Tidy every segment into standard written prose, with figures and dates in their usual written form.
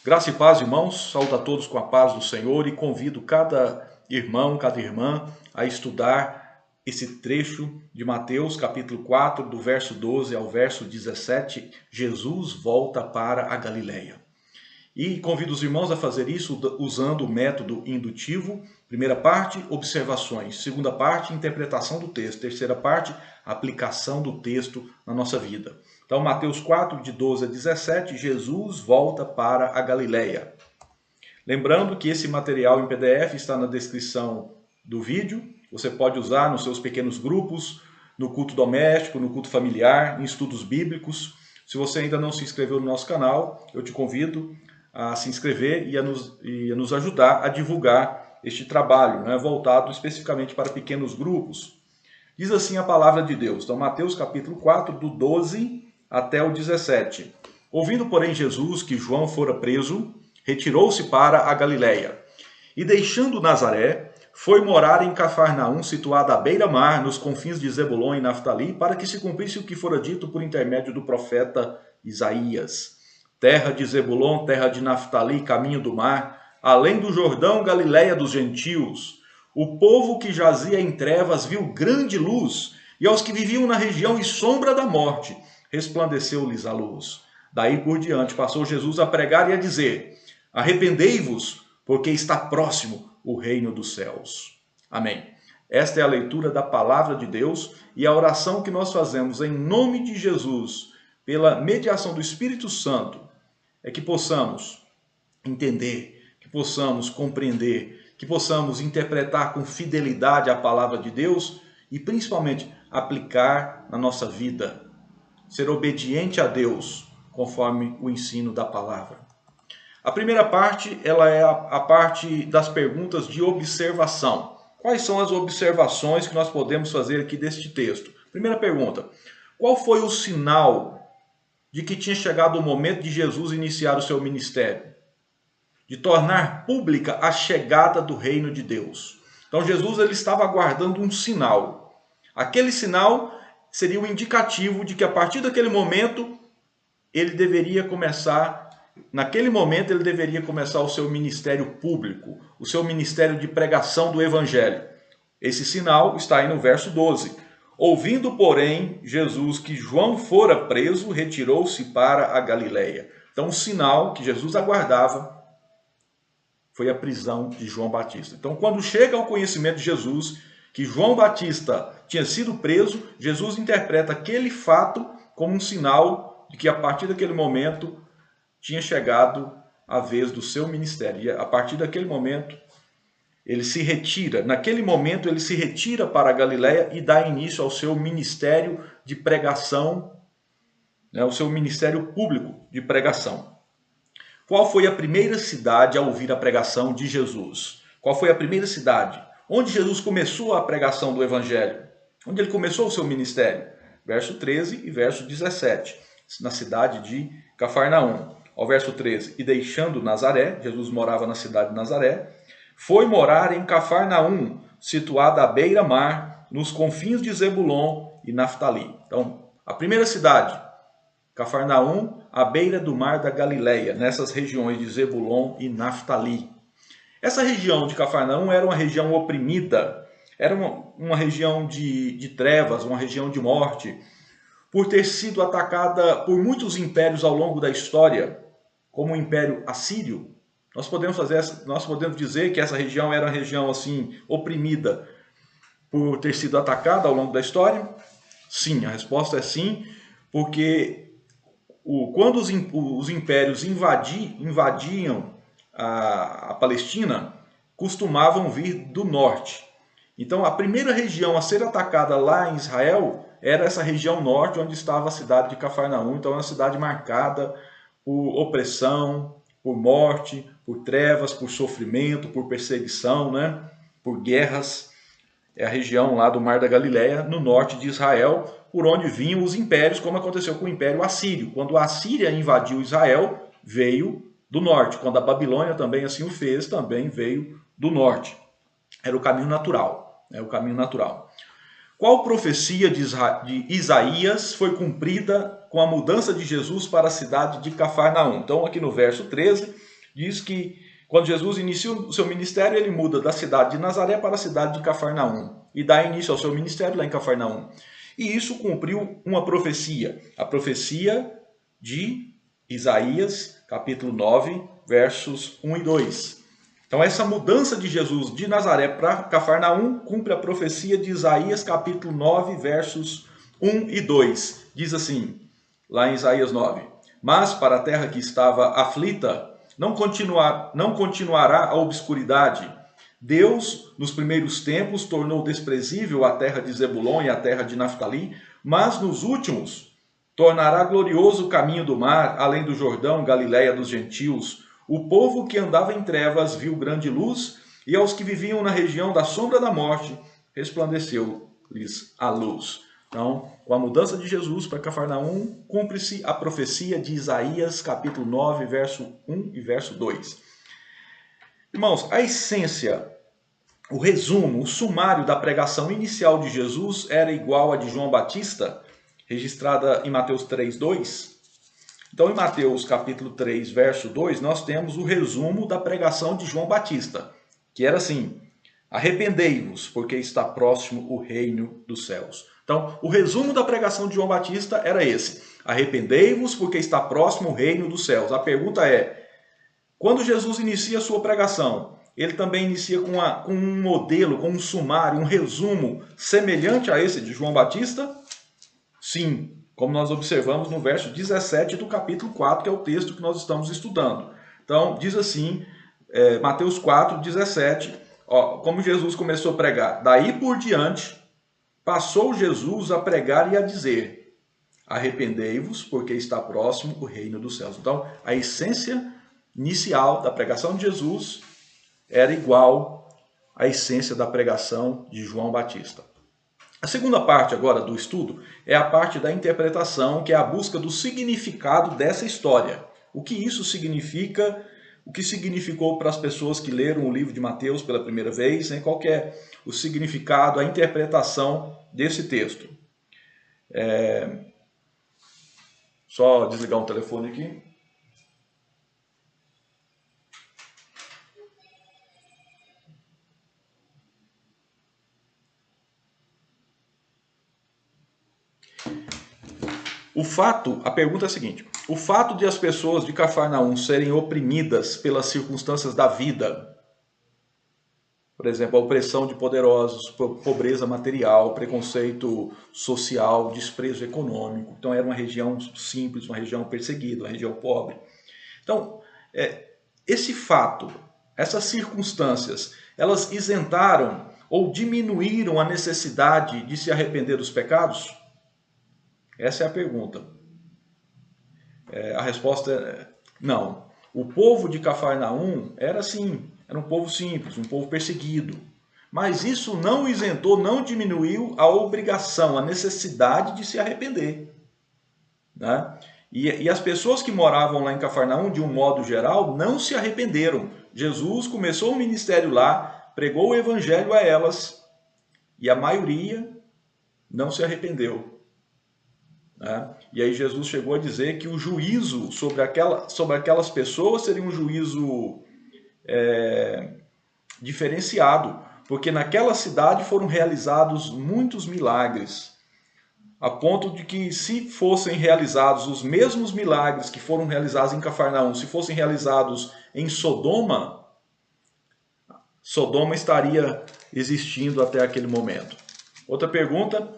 Graça e paz, irmãos. Saúdo a todos com a paz do Senhor e convido cada irmão, cada irmã a estudar esse trecho de Mateus, capítulo 4, do verso 12 ao verso 17. Jesus volta para a Galileia. E convido os irmãos a fazer isso usando o método indutivo. Primeira parte, observações. Segunda parte, interpretação do texto. Terceira parte, aplicação do texto na nossa vida. Então, Mateus 4, de 12 a 17, Jesus volta para a Galileia. Lembrando que esse material em PDF está na descrição do vídeo. Você pode usar nos seus pequenos grupos, no culto doméstico, no culto familiar, em estudos bíblicos. Se você ainda não se inscreveu no nosso canal, eu te convido a se inscrever e a nos ajudar a divulgar este trabalho, voltado especificamente para pequenos grupos. Diz assim a palavra de Deus. Então, Mateus capítulo 4, do 12 até o 17. Ouvindo, porém, Jesus que João fora preso, retirou-se para a Galileia. E deixando Nazaré, foi morar em Cafarnaum, situada à beira-mar, nos confins de Zebulon e Naftali, para que se cumprisse o que fora dito por intermédio do profeta Isaías. Terra de Zebulon, terra de Naftali, caminho do mar, além do Jordão, Galileia dos gentios. O povo que jazia em trevas viu grande luz, e aos que viviam na região e sombra da morte, resplandeceu-lhes a luz. Daí por diante passou Jesus a pregar e a dizer: arrependei-vos, porque está próximo o reino dos céus. Amém. Esta é a leitura da palavra de Deus e a oração que nós fazemos em nome de Jesus, pela mediação do Espírito Santo, é que possamos entender, que possamos compreender, que possamos interpretar com fidelidade a palavra de Deus e principalmente aplicar na nossa vida, ser obediente a Deus conforme o ensino da palavra. A primeira parte, ela é a parte das perguntas de observação. Quais são as observações que nós podemos fazer aqui deste texto? Primeira pergunta: qual foi o sinal de que tinha chegado o momento de Jesus iniciar o seu ministério? De tornar pública a chegada do reino de Deus. Então Jesus ele estava aguardando um sinal. Aquele sinal seria o indicativo de que a partir daquele momento ele deveria começar o seu ministério público, o seu ministério de pregação do evangelho. Esse sinal está aí no verso 12. Ouvindo, porém, Jesus que João fora preso, retirou-se para a Galileia. Então, o sinal que Jesus aguardava foi a prisão de João Batista. Então, quando chega ao conhecimento de Jesus que João Batista tinha sido preso, Jesus interpreta aquele fato como um sinal de que a partir daquele momento tinha chegado a vez do seu ministério. E a partir daquele momento ele se retira. Naquele momento ele se retira para a Galileia e dá início ao seu ministério de pregação, o seu ministério público de pregação. Qual foi a primeira cidade a ouvir a pregação de Jesus? Qual foi a primeira cidade? Onde Jesus começou a pregação do evangelho? Onde ele começou o seu ministério? Verso 13 e verso 17. Na cidade de Cafarnaum. Ao verso 13. E deixando Nazaré, Jesus morava na cidade de Nazaré, foi morar em Cafarnaum, situada à beira-mar, nos confins de Zebulon e Naftali. Então, a primeira cidade, Cafarnaum, à beira do mar da Galileia, nessas regiões de Zebulon e Naftali. Essa região de Cafarnaum era uma região oprimida, era uma região de trevas, uma região de morte, por ter sido atacada por muitos impérios ao longo da história, como o Império Assírio. Nós podemos dizer que essa região era uma região assim oprimida por ter sido atacada ao longo da história? Sim, a resposta é sim, porque quando os impérios invadiam a Palestina, costumavam vir do norte. Então a primeira região a ser atacada lá em Israel era essa região norte, onde estava a cidade de Cafarnaum. Então é uma cidade marcada por opressão, por morte, por trevas, por sofrimento, por perseguição, por guerras. É a região lá do Mar da Galileia, no norte de Israel, por onde vinham os impérios, como aconteceu com o Império Assírio. Quando a Assíria invadiu Israel, veio do norte. Quando a Babilônia também assim o fez, também veio do norte. Era o caminho natural. Qual profecia de Isaías foi cumprida com a mudança de Jesus para a cidade de Cafarnaum? Então, aqui no verso 13, diz que quando Jesus inicia o seu ministério, ele muda da cidade de Nazaré para a cidade de Cafarnaum e dá início ao seu ministério lá em Cafarnaum. E isso cumpriu uma profecia, a profecia de Isaías, capítulo 9, versos 1 e 2. Então essa mudança de Jesus de Nazaré para Cafarnaum cumpre a profecia de Isaías, capítulo 9, versos 1 e 2. Diz assim, lá em Isaías 9: Mas para a terra que estava aflita, não continuará a obscuridade. Deus, nos primeiros tempos, tornou desprezível a terra de Zebulon e a terra de Naftali, mas nos últimos tornará glorioso o caminho do mar, além do Jordão, Galiléia dos gentios. O povo que andava em trevas viu grande luz, e aos que viviam na região da sombra da morte, resplandeceu-lhes a luz. Então, com a mudança de Jesus para Cafarnaum, cumpre-se a profecia de Isaías, capítulo 9, verso 1 e verso 2. Irmãos, a essência, o resumo, o sumário da pregação inicial de Jesus era igual a de João Batista, registrada em Mateus 3, 2. Então, em Mateus capítulo 3, verso 2, nós temos o resumo da pregação de João Batista, que era assim: arrependei-vos, porque está próximo o reino dos céus. Então, o resumo da pregação de João Batista era esse: arrependei-vos, porque está próximo o reino dos céus. A pergunta é, quando Jesus inicia a sua pregação, ele também inicia com um modelo, com um sumário, um resumo semelhante a esse de João Batista? Sim, como nós observamos no verso 17 do capítulo 4, que é o texto que nós estamos estudando. Então, diz assim, Mateus 4, 17, como Jesus começou a pregar. Daí por diante, passou Jesus a pregar e a dizer: arrependei-vos, porque está próximo o reino dos céus. Então, a essência inicial da pregação de Jesus era igual à essência da pregação de João Batista. A segunda parte agora do estudo é a parte da interpretação, que é a busca do significado dessa história. O que isso significa, o que significou para as pessoas que leram o livro de Mateus pela primeira vez, né? Qual que é o significado, a interpretação desse texto. Só desligar um telefone aqui. A pergunta é a seguinte: o fato de as pessoas de Cafarnaum serem oprimidas pelas circunstâncias da vida, por exemplo, a opressão de poderosos, pobreza material, preconceito social, desprezo econômico, então era uma região simples, uma região perseguida, uma região pobre. Então, esse fato, essas circunstâncias, elas isentaram ou diminuíram a necessidade de se arrepender dos pecados? Essa é a pergunta. A resposta é não. O povo de Cafarnaum era assim, era um povo simples, um povo perseguido. Mas isso não isentou, não diminuiu a obrigação, a necessidade de se arrepender. Né? E as pessoas que moravam lá em Cafarnaum, de um modo geral, não se arrependeram. Jesus começou o ministério lá, pregou o evangelho a elas, e a maioria não se arrependeu. E aí Jesus chegou a dizer que o juízo sobre aquelas pessoas seria um juízo diferenciado, porque naquela cidade foram realizados muitos milagres, a ponto de que, se fossem realizados os mesmos milagres que foram realizados em Cafarnaum, se fossem realizados em Sodoma, Sodoma estaria existindo até aquele momento. Outra pergunta: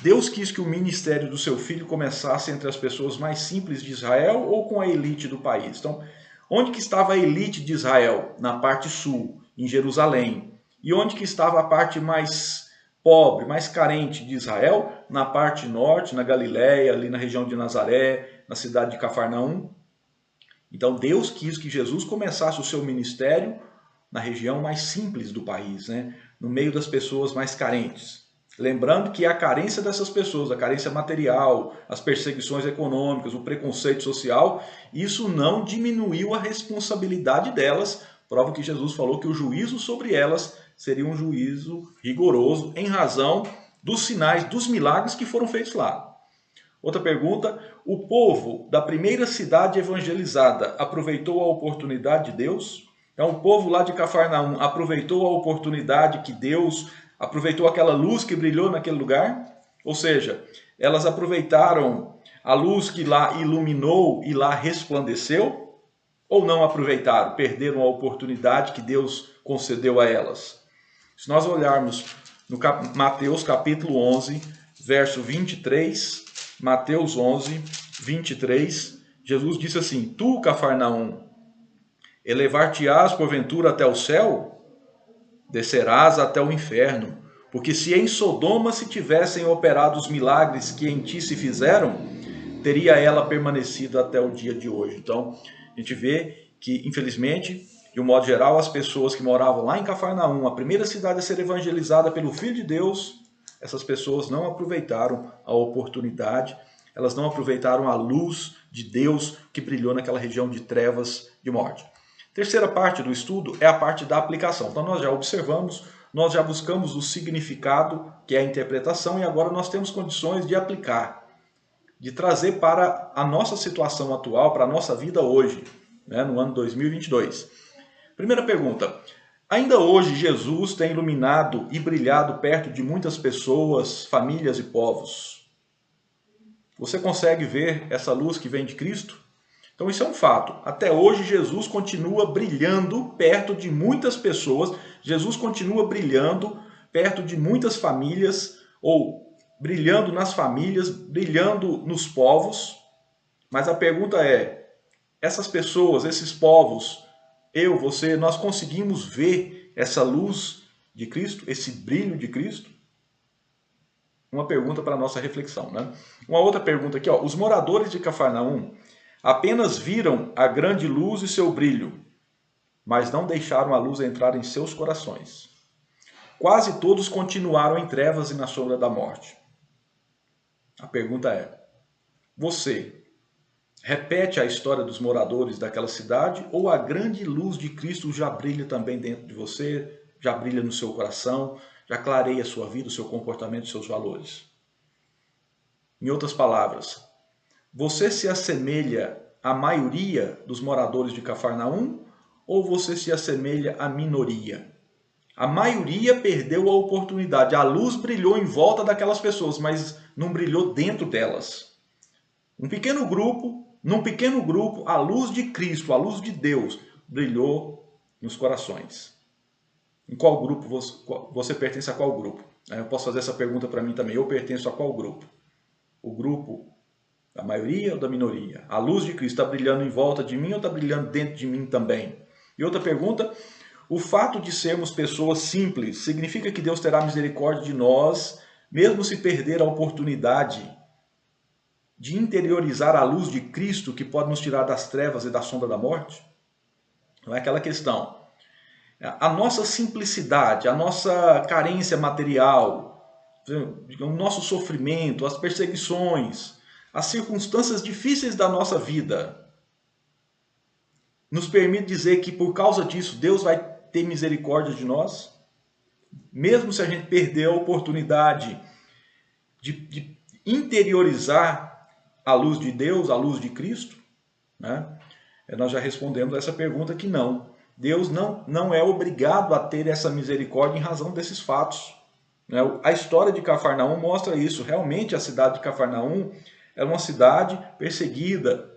Deus quis que o ministério do seu filho começasse entre as pessoas mais simples de Israel ou com a elite do país? Então, onde que estava a elite de Israel? Na parte sul, em Jerusalém. E onde que estava a parte mais pobre, mais carente de Israel? Na parte norte, na Galiléia, ali na região de Nazaré, na cidade de Cafarnaum. Então, Deus quis que Jesus começasse o seu ministério na região mais simples do país, né? No meio das pessoas mais carentes. Lembrando que a carência dessas pessoas, a carência material, as perseguições econômicas, o preconceito social, isso não diminuiu a responsabilidade delas, prova que Jesus falou que o juízo sobre elas seria um juízo rigoroso em razão dos sinais, dos milagres que foram feitos lá. Outra pergunta: o povo da primeira cidade evangelizada aproveitou a oportunidade de Deus? Então, o povo lá de Cafarnaum aproveitou a oportunidade que Deus aproveitou aquela luz que brilhou naquele lugar? Ou seja, elas aproveitaram a luz que lá iluminou e lá resplandeceu? Ou não aproveitaram, perderam a oportunidade que Deus concedeu a elas? Se nós olharmos no Mateus capítulo 11, verso 23, Mateus 11, 23, Jesus disse assim: Tu, Cafarnaum, elevar-te-ás porventura até o céu? Descerás até o inferno. Porque se em Sodoma se tivessem operado os milagres que em ti se fizeram, teria ela permanecido até o dia de hoje. Então, a gente vê que, infelizmente, de um modo geral, as pessoas que moravam lá em Cafarnaum, a primeira cidade a ser evangelizada pelo Filho de Deus, essas pessoas não aproveitaram a oportunidade, elas não aproveitaram a luz de Deus que brilhou naquela região de trevas de morte. Terceira parte do estudo é a parte da aplicação. Então nós já observamos, nós já buscamos o significado, que é a interpretação, e agora nós temos condições de aplicar, de trazer para a nossa situação atual, para a nossa vida hoje, né, no ano 2022. Primeira pergunta: ainda hoje Jesus tem iluminado e brilhado perto de muitas pessoas, famílias e povos? Você consegue ver essa luz que vem de Cristo? Então isso é um fato. Até hoje Jesus continua brilhando perto de muitas pessoas, Jesus continua brilhando perto de muitas famílias, ou brilhando nas famílias, brilhando nos povos. Mas a pergunta é: essas pessoas, esses povos, eu, você, nós conseguimos ver essa luz de Cristo, esse brilho de Cristo? Uma pergunta para a nossa reflexão, né? Uma outra pergunta aqui, ó: os moradores de Cafarnaum apenas viram a grande luz e seu brilho, mas não deixaram a luz entrar em seus corações. Quase todos continuaram em trevas e na sombra da morte. A pergunta é: você repete a história dos moradores daquela cidade, ou a grande luz de Cristo já brilha também dentro de você, já brilha no seu coração, já clareia a sua vida, o seu comportamento, os seus valores? Em outras palavras, você se assemelha à maioria dos moradores de Cafarnaum, ou você se assemelha à minoria? A maioria perdeu a oportunidade. A luz brilhou em volta daquelas pessoas, mas não brilhou dentro delas. Num pequeno grupo, a luz de Cristo, a luz de Deus, brilhou nos corações. Em qual grupo você pertence a qual grupo? Eu posso fazer essa pergunta para mim também. Eu pertenço a qual grupo? O grupo da maioria ou da minoria? A luz de Cristo está brilhando em volta de mim ou está brilhando dentro de mim também? E outra pergunta: o fato de sermos pessoas simples significa que Deus terá misericórdia de nós, mesmo se perder a oportunidade de interiorizar a luz de Cristo que pode nos tirar das trevas e da sombra da morte? Não é aquela questão. A nossa simplicidade, a nossa carência material, o nosso sofrimento, as perseguições, as circunstâncias difíceis da nossa vida, nos permite dizer que por causa disso Deus vai ter misericórdia de nós? Mesmo se a gente perder a oportunidade de interiorizar a luz de Deus, a luz de Cristo, né? Nós já respondemos essa pergunta que não. Deus não é obrigado a ter essa misericórdia em razão desses fatos. A história de Cafarnaum mostra isso. Realmente a cidade de Cafarnaum era uma cidade perseguida,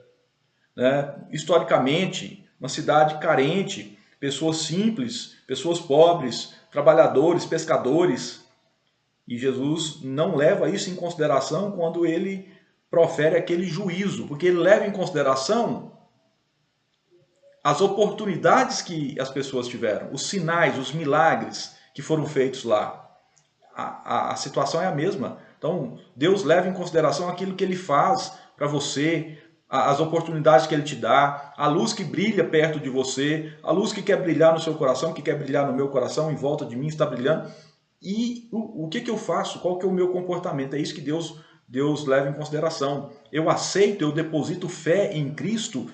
né? Historicamente, uma cidade carente, pessoas simples, pessoas pobres, trabalhadores, pescadores. E Jesus não leva isso em consideração quando ele profere aquele juízo, porque ele leva em consideração as oportunidades que as pessoas tiveram, os sinais, os milagres que foram feitos lá. A situação é a mesma. Então, Deus leva em consideração aquilo que ele faz para você, as oportunidades que ele te dá, a luz que brilha perto de você, a luz que quer brilhar no seu coração, que quer brilhar no meu coração, em volta de mim está brilhando. E o que eu faço? Qual que é o meu comportamento? É isso que Deus leva em consideração. Eu aceito, eu deposito fé em Cristo,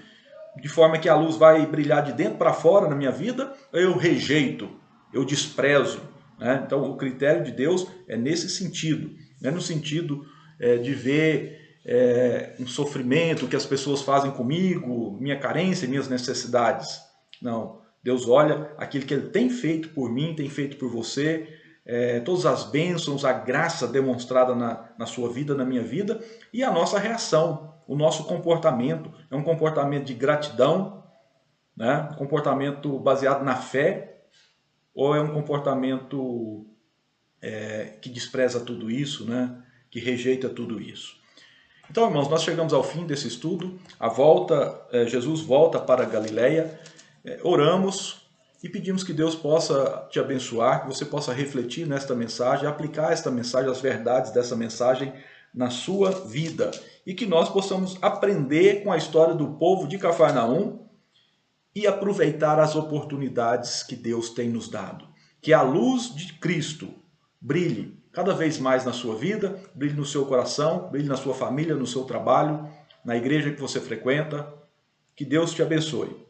de forma que a luz vai brilhar de dentro para fora na minha vida, ou eu rejeito, eu desprezo, né? Então o critério de Deus é nesse sentido, não é no sentido de ver um sofrimento que as pessoas fazem comigo, minha carência, minhas necessidades. Não, Deus olha aquilo que Ele tem feito por mim, tem feito por você, todas as bênçãos, a graça demonstrada na sua vida, na minha vida, e a nossa reação, o nosso comportamento. É um comportamento de gratidão, né? Um comportamento baseado na fé, ou é um comportamento que despreza tudo isso, né? Que rejeita tudo isso. Então, irmãos, nós chegamos ao fim desse estudo. Jesus volta para a Galileia. Oramos e pedimos que Deus possa te abençoar, que você possa refletir nesta mensagem, aplicar esta mensagem, as verdades dessa mensagem na sua vida. E que nós possamos aprender com a história do povo de Cafarnaum e aproveitar as oportunidades que Deus tem nos dado. Que a luz de Cristo brilhe cada vez mais na sua vida, brilhe no seu coração, brilhe na sua família, no seu trabalho, na igreja que você frequenta. Que Deus te abençoe.